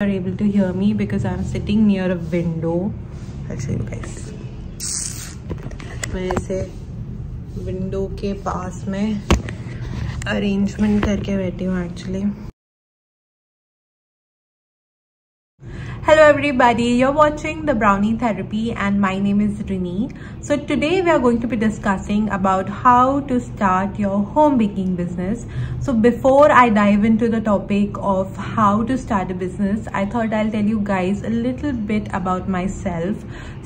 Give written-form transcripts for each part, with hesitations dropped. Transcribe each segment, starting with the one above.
are able to hear me because I'm sitting near a window. I'll show you guys. मैं ऐसे window के पास में arrangement करके बैठी हूँ actually. Hello everybody, you're watching the Brownie Therapy and my name is Rini. So today we are going to be discussing about how to start your home baking business. So before I dive into the topic of how to start a business, I thought I'll tell you guys a little bit about myself.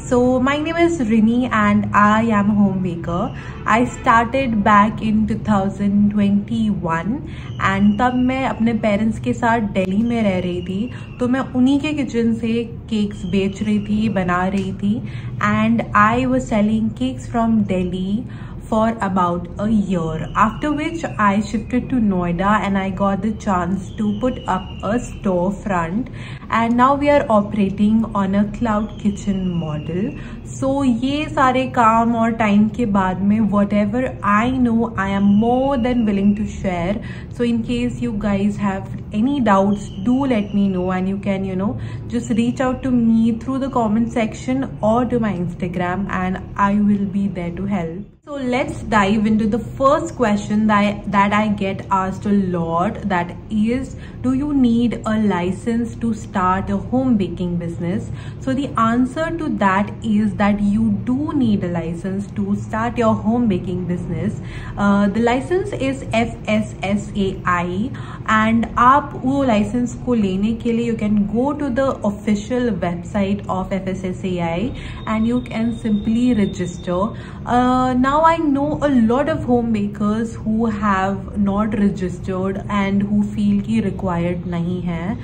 So my name is Rini and I am a home baker. I started back in 2021 and तब मैं अपने parents के साथ दिल्ली में रह रही थी, तो मैं उन्हीं के किचन से केक्स बेच रही थी, बना रही थी. And I was selling cakes from Delhi for about a year, after which I shifted to Noida and I got the chance to put up a storefront, and now we are operating on a cloud kitchen model. So ये सारे काम और time के बाद में whatever I know, I am more than willing to share. So in case you guys have any doubts, do let me know and you can just reach out to me through the comment section or to my Instagram and I will be there to help. So let's dive into the first question that I get asked a lot, that is, do you need a license to start a home baking business? So the answer to that is that you do need a license to start your home baking business. The license is FSSAI and आप वो license को लेने के लिए you can go to the official website of FSSAI and you can simply register. Now I know a lot of home bakers who have not registered and who feel कि required नहीं है.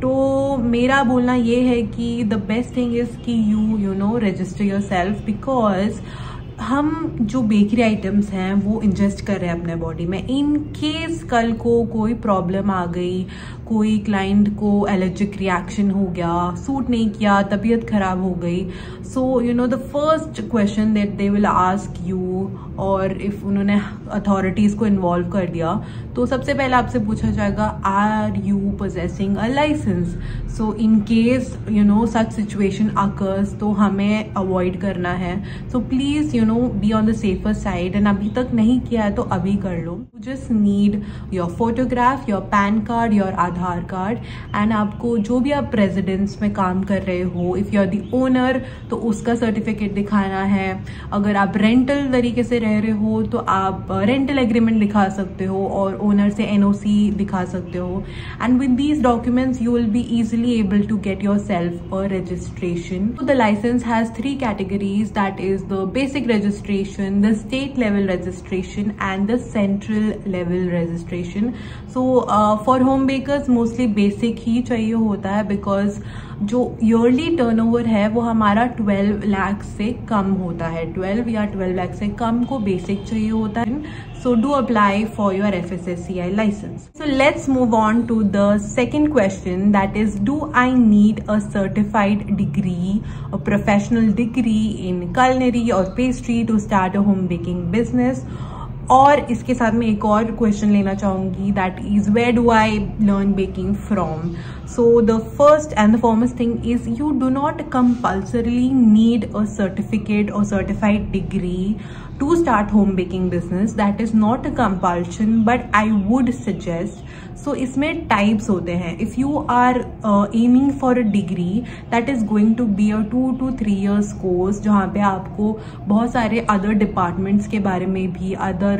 तो मेरा बोलना ये है कि the best thing is कि you register yourself, because हम जो बेकरी आइटम्स हैं वो इंजेस्ट कर रहे हैं अपने बॉडी में. इन केस कल को कोई प्रॉब्लम आ गई, कोई क्लाइंट को एलर्जिक रिएक्शन हो गया, सूट नहीं किया, तबीयत खराब हो गई, so the first question that they will ask you, और इफ उन्होंने अथॉरिटीज को इन्वॉल्व कर दिया तो सबसे पहले आपसे पूछा जाएगा, are you possessing a licence? So in case such situation occurs तो हमें अवॉइड करना है. So please be on the safer side, and अभी तक नहीं किया है तो अभी कर लो. You just need your photograph, your PAN card, your Aadhaar card, and आपको जो भी आप रेजिडेंस में काम कर रहे हो, if you are the owner तो उसका सर्टिफिकेट दिखाना है. अगर आप रेंटल तरीके से रह रहे हो तो आप रेंटल एग्रीमेंट दिखा सकते हो और ओनर से NOC दिखा सकते हो. And with these documents you will be easily able to get yourself a registration. So the license has 3 categories, that is the basic registration, the state level registration and the central level registration. So for home bakers mostly basic ही चाहिए होता है, because जो yearly turnover है वो हमारा 12 लाख से कम होता है. 12 या 12 लाख से कम को बेसिक चाहिए होता है. So do apply for your FSSAI license. So let's move on to the second question, that is, do I need a certified degree, a professional degree in culinary or pastry to start a home baking business? और इसके साथ में एक और question लेना चाहूंगी, that is where do I learn baking from? So the first and the foremost thing is you do not compulsorily need a certificate और certified degree to start home baking business. That is not a compulsion, but I would suggest. So इसमें types होते हैं. If you are aiming for a degree, that is going to be a 2 to 3 years course, जहाँ पे आपको बहुत सारे other departments के बारे में भी, other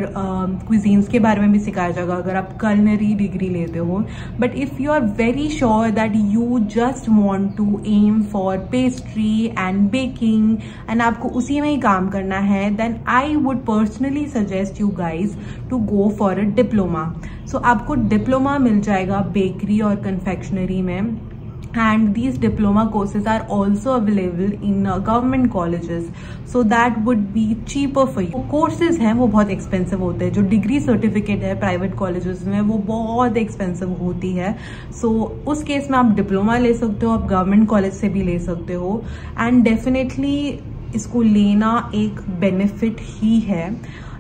cuisines के बारे में भी सिखाया जाएगा अगर आप culinary degree लेते हो. But if you are very sure that you just want to aim for pastry and baking and आपको उसी में ही काम करना है, then I would personally suggest you guys to go for a diploma. So आपको diploma मिल जाएगा bakery और confectionery में, and these diploma courses are also available in government colleges, so that would be cheaper for you. courses हैं वो बहुत expensive होते हैं. जो डिग्री सर्टिफिकेट है प्राइवेट कॉलेजेस में वो बहुत एक्सपेंसिव होती है. so उस केस में आप डिप्लोमा ले सकते हो, आप गवर्नमेंट कॉलेज से भी ले सकते हो, एंड डेफिनेटली इसको लेना एक बेनिफिट ही है.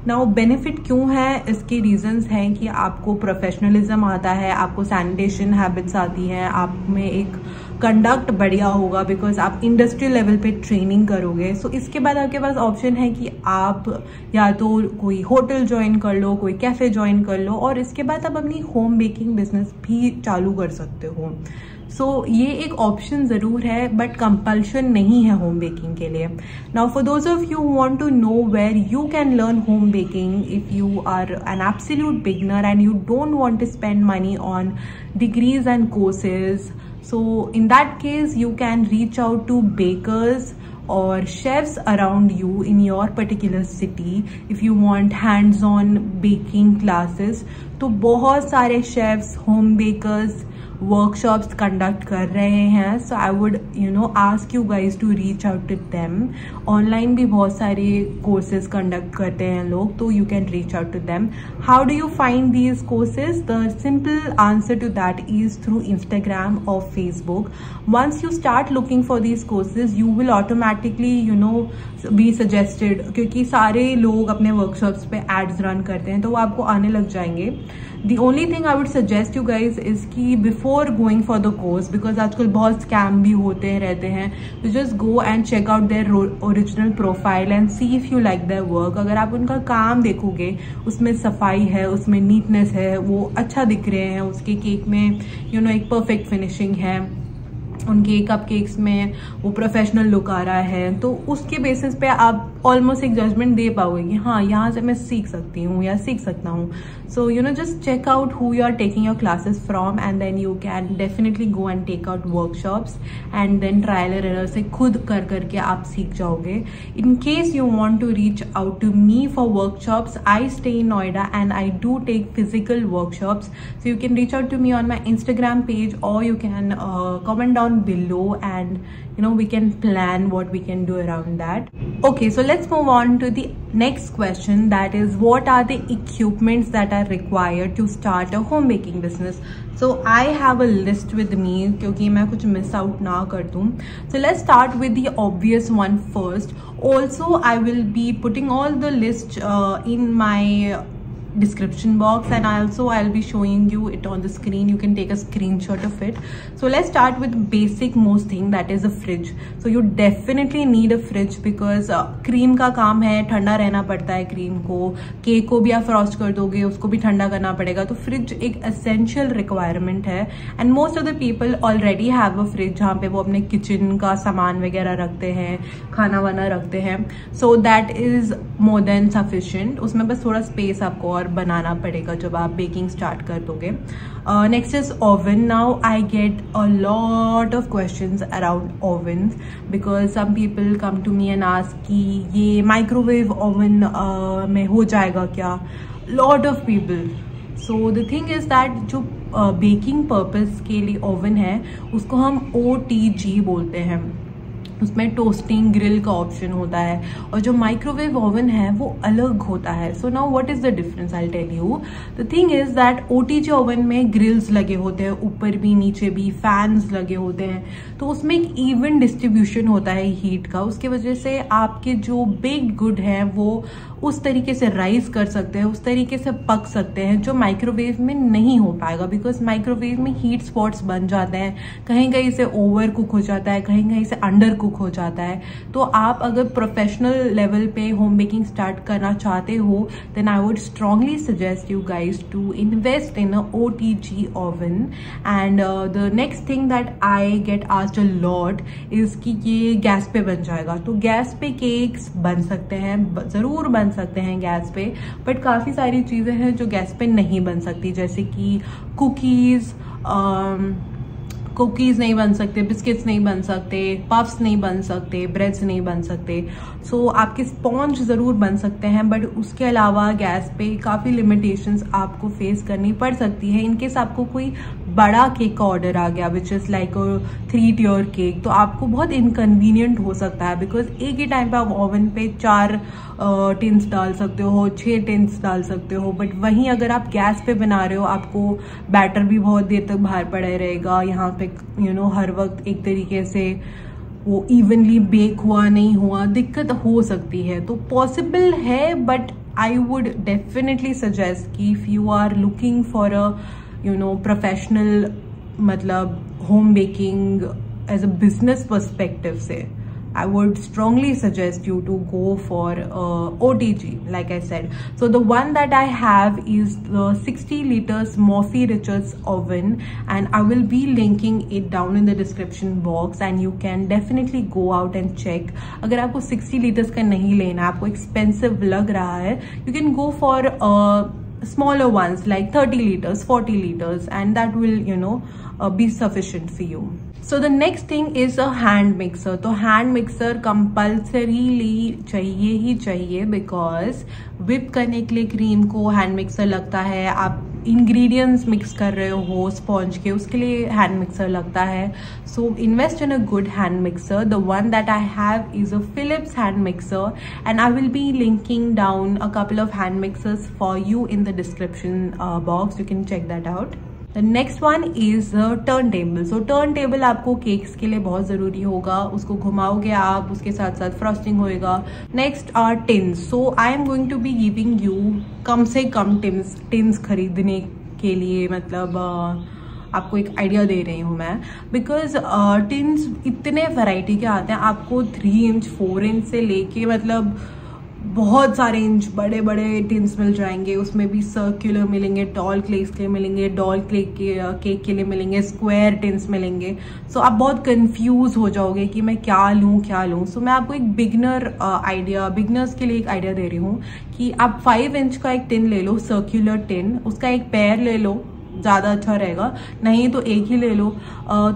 नाउ बेनिफिट क्यों है, इसके रीजंस हैं कि आपको प्रोफेशनलिज्म आता है, आपको सैनिटेशन हैबिट्स आती हैं, आप में एक कंडक्ट बढ़िया होगा बिकॉज आप इंडस्ट्रियल लेवल पे ट्रेनिंग करोगे। सो इसके बाद आपके पास ऑप्शन है कि आप या तो कोई होटल ज्वाइन कर लो, कोई कैफे ज्वाइन कर लो, और इसके बाद आप अपनी होम बेकिंग बिजनेस भी चालू कर सकते हो। सो ये एक ऑप्शन ज़रूर है बट कंपल्शन नहीं है होम बेकिंग के लिए। Now for those of you want to know where you can learn home baking if you are an absolute beginner and you don't want to spend money on degrees and courses, so in that case you can reach out to bakers or chefs around you in your particular city if you want hands-on baking classes। तो बहुत सारे chefs, home bakers workshops conduct कर रहे हैं। So I would ask you guys to reach out to them. Online भी बहुत सारे courses conduct करते हैं लोग, तो you can reach out to them. How do you find these courses? The simple answer to that is through Instagram और Facebook. Once you start looking for these courses you will automatically be suggested, क्योंकि सारे लोग अपने workshops पे ads run करते हैं तो वो आपको आने लग जाएंगे। The only thing I would suggest you guys is कि before going for the course, because आजकल बहुत स्कैम भी होते रहते हैं, तो just go and check out their original profile and see if you like their work। अगर आप उनका काम देखोगे, उसमें सफाई है, उसमें नीटनेस है, वो अच्छा दिख रहे हैं, उसके केक में एक परफेक्ट फिनिशिंग है, उनके कप केक्स में वो प्रोफेशनल लुक आ रहा है, तो उसके बेसिस पे आप ऑलमोस्ट एक जजमेंट दे पाओगे कि हाँ यहाँ से मैं सीख सकती हूँ या सीख सकता हूँ। So just check out who you are taking your classes from and then you can definitely go and take out workshops and then trial and error से खुद कर करके आप सीख जाओगे। In case you want to reach out to me for workshops, I stay in Noida and I do take physical workshops, so you can reach out to me on my Instagram page or you can comment down below and we can plan what we can do around that. Okay, so let's move on to the next question, that is what are the equipments that are required to start a home baking business? So I have a list with me क्योंकि मैं कुछ miss out ना कर दूँ। So let's start with the obvious one first. Also I will be putting all the list in my description box and I'll be showing you it on the screen. You can take a screenshot of it. So let's start with basic most thing, that is a fridge. So you definitely need a fridge because cream का काम है, ठंडा रहना पड़ता है cream को, cake को भी आप फ्रॉस्ट कर दोगे उसको भी ठंडा करना पड़ेगा, तो फ्रिज एक essential requirement है। and most of the people already have a fridge जहाँ पे वो अपने किचन का सामान वगैरह रखते हैं, खाना वाना रखते हैं, so that is more than sufficient। उसमें बस थोड़ा स्पेस आपको और बनाना पड़ेगा जब आप बेकिंग स्टार्ट कर दोगे। Next is oven. Now I get a lot of questions around ovens because some people come to me and ask कि ये माइक्रोवेव ओवन में हो जाएगा क्या? Lot of people. So the thing is that जो baking purpose के लिए oven है उसको हम OTG बोलते हैं, उसमें टोस्टिंग ग्रिल का ऑप्शन होता है, और जो माइक्रोवेव ओवन है वो अलग होता है। So now what is the difference? I tell you. The thing is that OTG oven में ग्रिल्स लगे होते हैं, ऊपर भी नीचे भी फैंस लगे होते हैं, तो उसमें एक इवन डिस्ट्रीब्यूशन होता है हीट का, उसकी वजह से आपके जो बेक्ड गुड हैं वो उस तरीके से राइज कर सकते हैं, उस तरीके से पक सकते हैं जो माइक्रोवेव में नहीं हो पाएगा, बिकॉज माइक्रोवेव में हीट स्पॉट्स बन जाते हैं, कहीं कहीं से ओवर कुक हो जाता है, कहीं कहीं से अंडर कुक हो जाता है। तो आप अगर प्रोफेशनल लेवल पे होम बेकिंग स्टार्ट करना चाहते हो then I would strongly suggest you guys to invest in a OTG oven. And the next thing that I get asked a lot is कि ये गैस पे बन जाएगा, तो गैस पे केक्स बन सकते हैं, जरूर बन सकते हैं गैस पे, बट काफी सारी चीजें हैं जो गैस पे नहीं बन सकती, जैसे कि कुकीज नहीं बन सकते, बिस्किट्स नहीं बन सकते, पफ्स नहीं बन सकते, ब्रेड्स नहीं बन सकते। सो आपके स्पॉन्ज ज़रूर बन सकते हैं, बट उसके अलावा गैस पे काफ़ी लिमिटेशंस आपको फेस करनी पड़ सकती है। इनकेस आपको कोई बड़ा केक का ऑर्डर आ गया which is like a 3 tier cake, तो आपको बहुत इनकन्वीनियंट हो सकता है, बिकॉज एक ही टाइम पे आप ओवन पे 4 टिन्स डाल सकते हो, 6 टिन्स डाल सकते हो, बट वहीं अगर आप गैस पे बना रहे हो आपको बैटर भी बहुत देर तक बाहर पड़ा रहेगा, यहाँ पे हर वक्त एक तरीके से वो इवनली बेक हुआ नहीं हुआ, दिक्कत हो सकती है। तो पॉसिबल है but I would definitely suggest कि if you are looking for a professional मतलब home baking as a business perspective से, I would strongly suggest you to go for OTG, like I said. So the one that I have is the 60 liters Morphy Richards oven, and I will be linking it down in the description box, and you can definitely go out and check. अगर आपको 60 liters का नहीं लेना, आपको expensive लग रहा है, you can go for smaller ones like 30 liters, 40 liters, and that will be sufficient for you. So the next thing is a hand mixer. तो hand mixer compulsorily चाहिए ही चाहिए, because whip करने के लिए क्रीम को hand mixer लगता है, आप ingredients mix कर रहे हो sponge के, उसके लिए hand mixer लगता है. So invest in a good hand mixer. The one that I have is a Philips hand mixer, and I will be linking down a couple of hand mixers for you in the description box. You can check that out. The next one is turntable. So turntable आपको cakes के लिए बहुत ज़रूरी होगा, उसको घुमाओगे आप, उसके साथ साथ फ्रॉस्टिंग होएगा. Next are tins. So I am going to be giving you कम से कम टिन्स खरीदने के लिए, मतलब आपको एक आइडिया दे रही हूँ मैं, बिकॉज टिन्स इतने वैरायटी के आते हैं. आपको 3 इंच 4 इंच से लेके मतलब बहुत सारे इंच बड़े बड़े टिन्स मिल जाएंगे. उसमें भी सर्कुलर मिलेंगे, टॉल क्लेक्स के मिलेंगे, डॉल केक के लिए मिलेंगे, स्क्वायर टिन्स मिलेंगे. सो आप बहुत कंफ्यूज हो जाओगे कि मैं क्या लूँ. सो मैं आपको एक बिगनर्स के लिए एक आइडिया दे रही हूँ कि आप 5 इंच का एक टिन ले लो, सर्कुलर टिन, उसका एक पेयर ले लो, ज़्यादा अच्छा रहेगा, नहीं तो एक ही ले लो.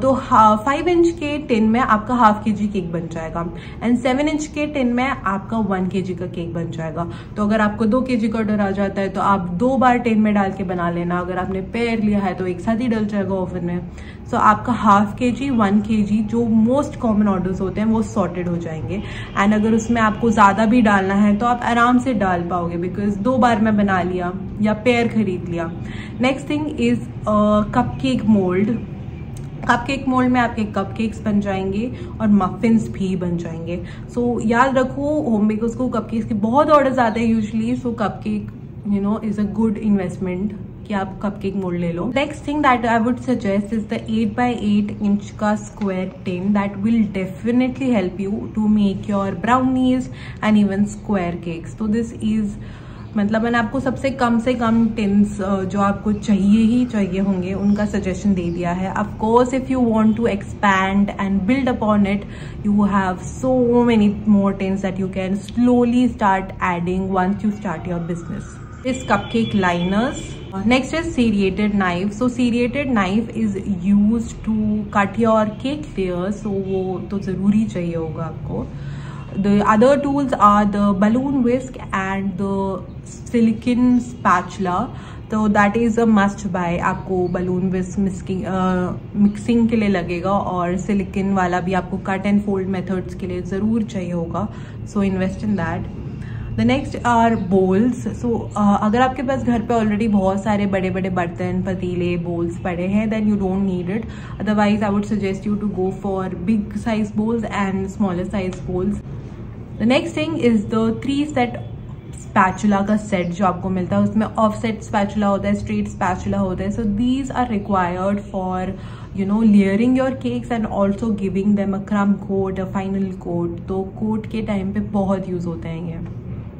तो 5 इंच के टिन में आपका ½ kg केक बन जाएगा, एंड 7 इंच के टिन में आपका 1 kg का केक बन जाएगा. तो अगर आपको 2 kg का ऑर्डर आ जाता है तो आप 2 बार टिन में डाल के बना लेना. अगर आपने पेयर लिया है तो एक साथ ही डल जाएगा ओवन में. सो आपका ½ kg 1 kg जो मोस्ट कॉमन ऑर्डर्स होते हैं वो सॉर्टेड हो जाएंगे. एंड अगर उसमें आपको ज़्यादा भी डालना है तो आप आराम से डाल पाओगे, बिकॉज 2 बार में बना लिया या पेयर खरीद लिया. Next thing is cupcake mould. Cupcake mould में आपके कपकेक्स बन जाएंगे और मफिन्स भी बन जाएंगे. सो याद रखो, होम मेकर्स को कपकेक्स के बहुत ऑर्डर्स आते हैं usually. So cupcake is a good investment कि आप कपकेक मोल्ड ले लो. Next thing that I would suggest is the 8x8 inch का square tin. That will definitely help you to make your brownies and even square cakes. तो this is मतलब मैंने आपको सबसे कम से कम टिन्स जो आपको चाहिए ही चाहिए होंगे उनका सजेशन दे दिया है. Of course if you want to expand and build upon it, you have so many more tins that you can slowly start adding once you start your business. Is cupcake liners. Next is serrated knife. So serrated knife is used to cut your cake layers. So वो तो ज़रूरी चाहिए होगा आपको. The other tools are the balloon whisk and the silicon spatula. तो that is a must buy. आपको balloon whisk mixing के लिए लगेगा, और silicon वाला भी आपको cut and fold methods के लिए ज़रूर चाहिए होगा. So invest in that. The next are bowls. So अगर आपके पास घर पे ऑलरेडी बहुत सारे बड़े बड़े बर्तन, पतीले, bowls पड़े हैं, then you don't need it. Otherwise I would suggest you to go for big size bowls and smaller size bowls. The next thing is the 3 set spatula का set जो आपको मिलता है. उसमें offset spatula होता है, straight spatula होता है. So these are required for layering your cakes and also giving them a crumb coat, a final coat. तो coat के टाइम पे बहुत यूज होते हैं ये.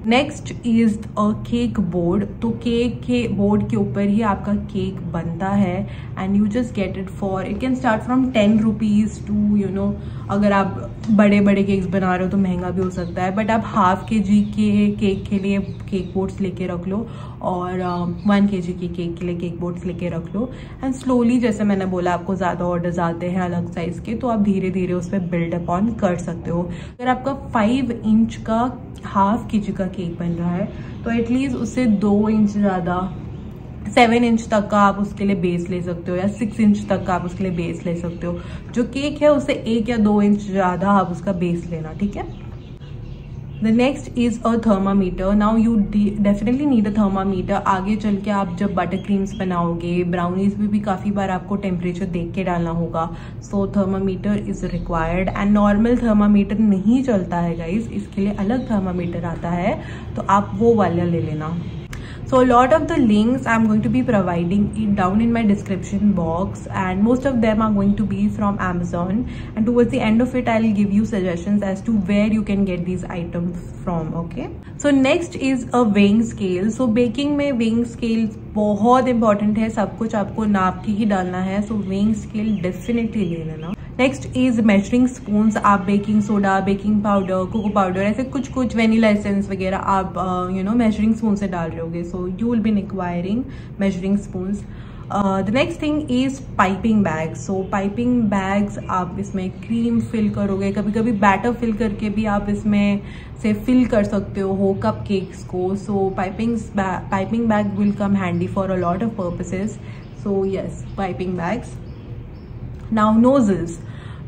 Next is a cake board. तो केक के बोर्ड के ऊपर ही आपका केक बनता है, and you just get it for, it can start from 10 rupees to अगर आप बड़े बड़े केक्स बना रहे हो तो महंगा भी हो सकता है, बट आप ½ kg के केक के लिए केक बोर्ड्स लेके रख लो, और 1 kg के केक के लिए केक बोर्ड्स लेके रख लो. एंड स्लोली, जैसे मैंने बोला, आपको ज़्यादा ऑर्डर्स आते हैं अलग साइज़ के, तो आप धीरे धीरे उस पर बिल्ड अपॉन कर सकते हो. अगर आपका 5 इंच का ½ kg का केक बन रहा है तो एटलीस्ट उससे 2 इंच ज़्यादा, 7 इंच तक का आप उसके लिए बेस ले सकते हो, या 6 इंच तक का आप उसके लिए बेस ले सकते हो. जो केक है उससे 1 या 2 इंच ज़्यादा आप उसका बेस लेना, ठीक है. The next is a thermometer. Now you definitely need a thermometer. आगे चल के आप जब बटर क्रीम्स बनाओगे, ब्राउनीज में भी काफ़ी बार आपको टेम्परेचर देख के डालना होगा. So thermometer is required. And normal thermometer नहीं चलता है गाइज, इसके लिए अलग थर्मामीटर आता है, तो आप वो वाला ले लेना. So a lot of the links I'm going to be providing it down in my description box, and most of them are going to be from Amazon, and towards the end of it I'll give you suggestions as to where you can get these items from. Okay, so next is a weighing scale. So baking में weighing scale बहुत important है, सब कुछ आपको नाप के ही डालना है. So weighing scale definitely ले लेना. Next is measuring spoons. आप baking soda, baking powder, cocoa powder, ऐसे कुछ कुछ वेनिला एसेंस वगैरह आप मेजरिंग स्पून से डाल रहे होगे. So you will be requiring measuring spoons. The next thing is piping bags. So piping bags आप इसमें क्रीम फिल करोगे, कभी कभी बैटर फिल करके भी आप इसमें से फिल कर सकते हो कप केक्स को. So piping bag will come handy for a lot of purposes. So yes, piping bags. Now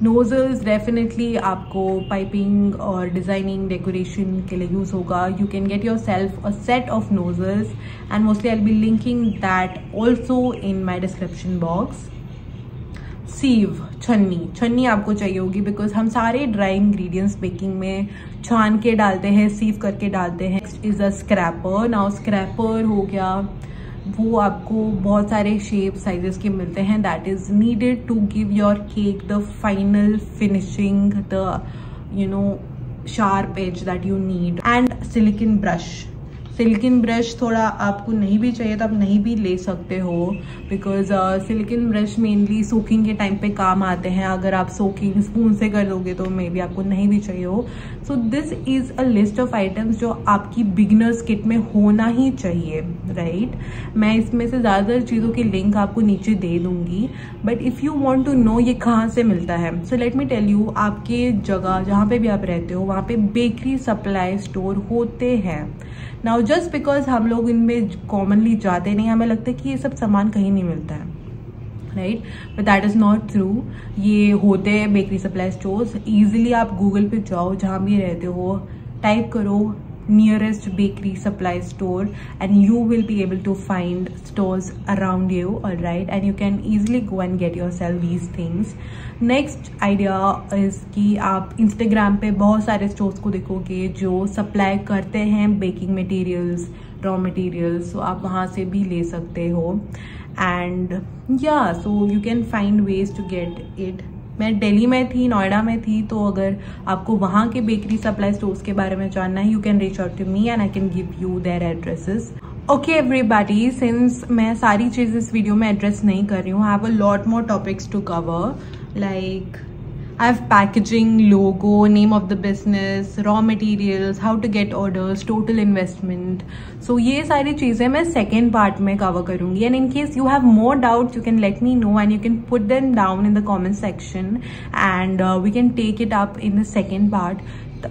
nozzles definitely आपको पाइपिंग और डिजाइनिंग डेकोरेशन के लिए यूज होगा. You can get yourself a set of nozzles, and mostly I will be linking that also in my description box. Sieve, छन्नी आपको चाहिए होगी, because हम सारे ड्राई इंग्रेडिएंट्स बेकिंग में छान के डालते हैं, सीव करके डालते हैं. Next is a scraper. Now scraper हो गया, वो आपको बहुत सारे शेप साइजेस के मिलते हैं. That is needed to give your cake the final finishing, the sharp edge that you need. And silicone brush थोड़ा आपको नहीं भी चाहिए तो आप नहीं भी ले सकते हो, because silicon brush mainly soaking के टाइम पे काम आते हैं. अगर आप सोकिंग स्पून से कर दोगे तो मे बी आपको नहीं भी चाहिए हो. So this is a list of items जो आपकी बिगिनर्स किट में होना ही चाहिए, राइट? मैं इसमें से ज़्यादातर चीज़ों की लिंक आपको नीचे दे दूंगी, but if you want to know ये कहाँ से मिलता है, so let me tell you. आपके जगह जहाँ पे भी आप रहते हो वहाँ पे बेकरी सप्लाई स्टोर होते हैं. नाउ जस्ट बिकॉज हम लोग इनमें कॉमनली जाते नहीं, हमें लगता है कि ये सब सामान कहीं नहीं मिलता है, right? But that is not true. ये होते हैं बेकरी सप्लाई स्टोर्स. ईजिली आप गूगल पे जाओ, जहाँ भी रहते हो, टाइप करो nearest bakery supply store, and you will be able to find stores around you, all right? And you can easily go and get yourself these things. Next idea is कि आप Instagram पे बहुत सारे stores को देखोगे जो supply करते हैं baking materials, raw materials, so आप वहाँ से भी ले सकते हो. And yeah, so you can find ways to get it. मैं दिल्ली में थी, नोएडा में थी, तो अगर आपको वहाँ के बेकरी सप्लाई स्टोर्स के बारे में जानना है, you can reach out to me and I can give you their addresses. Okay everybody, since मैं सारी चीज़ इस वीडियो में एड्रेस नहीं कर रही हूँ, I have a lot more topics to cover, like I have packaging, logo, name of the business, raw materials, how to get orders, total investment. So ये सारी चीज़ें मैं second part में cover करूँगी. And in case you have more doubts, you can let me know and you can put them down in the comment section, and we can take it up in the second part.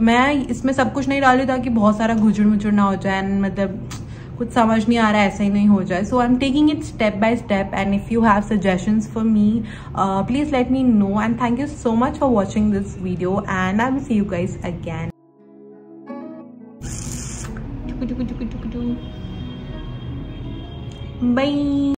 मैं इसमें सब कुछ नहीं डालूँ ताकि बहुत सारा घुचड़ मुचड़ ना हो जाए, and मतलब कुछ समझ नहीं आ रहा है, ऐसा ही नहीं हो जाए. So I am taking it step by step, and if you have suggestions for me, please let me know. And thank you so much for watching this video, and I will see you guys again. Bye.